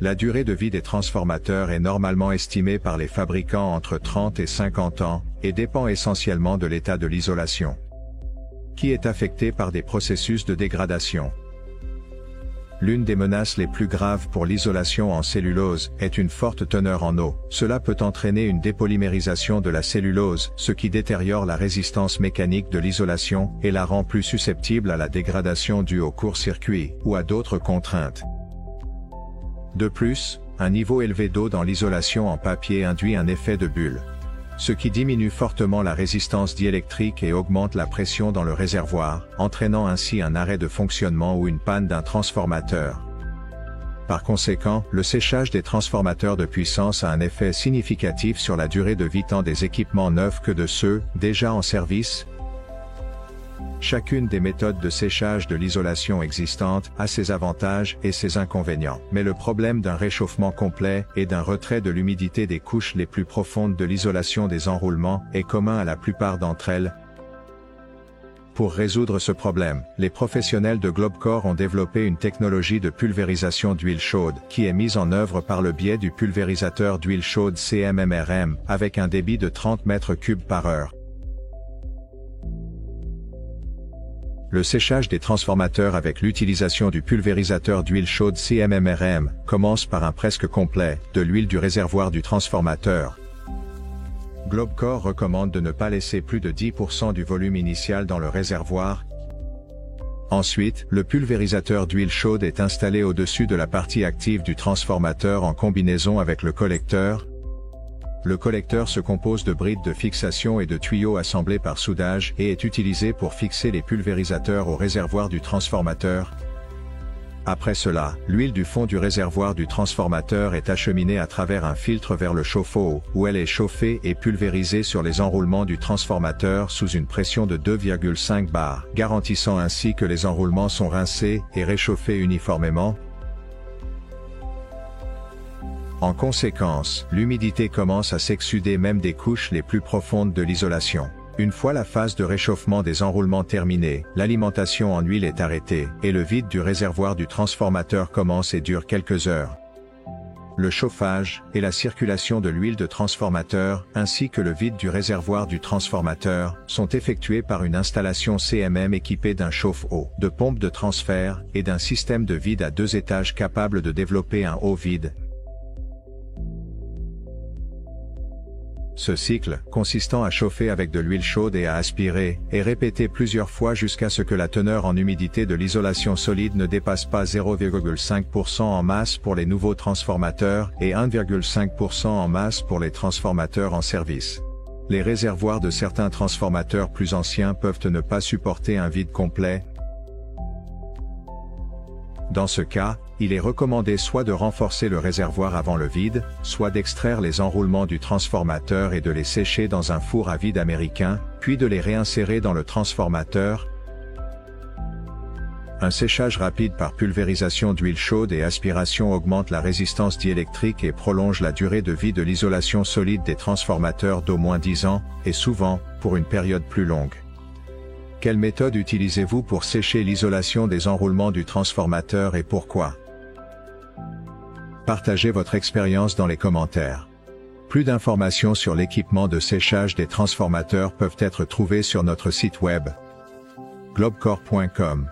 La durée de vie des transformateurs est normalement estimée par les fabricants entre 30 et 50 ans, et dépend essentiellement de l'état de l'isolation, qui est affecté par des processus de dégradation. L'une des menaces les plus graves pour l'isolation en cellulose est une forte teneur en eau. Cela peut entraîner une dépolymérisation de la cellulose, ce qui détériore la résistance mécanique de l'isolation et la rend plus susceptible à la dégradation due au court-circuit ou à d'autres contraintes. De plus, un niveau élevé d'eau dans l'isolation en papier induit un effet de bulle, ce qui diminue fortement la résistance diélectrique et augmente la pression dans le réservoir, entraînant ainsi un arrêt de fonctionnement ou une panne d'un transformateur. Par conséquent, le séchage des transformateurs de puissance a un effet significatif sur la durée de vie tant des équipements neufs que de ceux déjà en service. Chacune des méthodes de séchage de l'isolation existantes a ses avantages et ses inconvénients. Mais le problème d'un réchauffement complet et d'un retrait de l'humidité des couches les plus profondes de l'isolation des enroulements est commun à la plupart d'entre elles. Pour résoudre ce problème, les professionnels de Globcore ont développé une technologie de pulvérisation d'huile chaude qui est mise en œuvre par le biais du pulvérisateur d'huile chaude CMMRM avec un débit de 30 mètres cubes par heure. Le séchage des transformateurs avec l'utilisation du pulvérisateur d'huile chaude CMMRM commence par un presque complet de l'huile du réservoir du transformateur. Globcore recommande de ne pas laisser plus de 10% du volume initial dans le réservoir. Ensuite, le pulvérisateur d'huile chaude est installé au-dessus de la partie active du transformateur en combinaison avec le collecteur. Le collecteur se compose de brides de fixation et de tuyaux assemblés par soudage et est utilisé pour fixer les pulvérisateurs au réservoir du transformateur. Après cela, l'huile du fond du réservoir du transformateur est acheminée à travers un filtre vers le chauffe-eau, où elle est chauffée et pulvérisée sur les enroulements du transformateur sous une pression de 2,5 bar, garantissant ainsi que les enroulements sont rincés et réchauffés uniformément. En conséquence, l'humidité commence à s'exsuder même des couches les plus profondes de l'isolation. Une fois la phase de réchauffement des enroulements terminée, l'alimentation en huile est arrêtée, et le vide du réservoir du transformateur commence et dure quelques heures. Le chauffage et la circulation de l'huile de transformateur, ainsi que le vide du réservoir du transformateur, sont effectués par une installation CMM équipée d'un chauffe-eau, de pompe de transfert, et d'un système de vide à 2 étages capable de développer un haut vide. Ce cycle, consistant à chauffer avec de l'huile chaude et à aspirer, est répété plusieurs fois jusqu'à ce que la teneur en humidité de l'isolation solide ne dépasse pas 0,5% en masse pour les nouveaux transformateurs et 1,5% en masse pour les transformateurs en service. Les réservoirs de certains transformateurs plus anciens peuvent ne pas supporter un vide complet. Dans ce cas, il est recommandé soit de renforcer le réservoir avant le vide, soit d'extraire les enroulements du transformateur et de les sécher dans un four à vide américain, puis de les réinsérer dans le transformateur. Un séchage rapide par pulvérisation d'huile chaude et aspiration augmente la résistance diélectrique et prolonge la durée de vie de l'isolation solide des transformateurs d'au moins 10 ans, et souvent, pour une période plus longue. Quelle méthode utilisez-vous pour sécher l'isolation des enroulements du transformateur et pourquoi? Partagez votre expérience dans les commentaires. Plus d'informations sur l'équipement de séchage des transformateurs peuvent être trouvées sur notre site web globcore.com.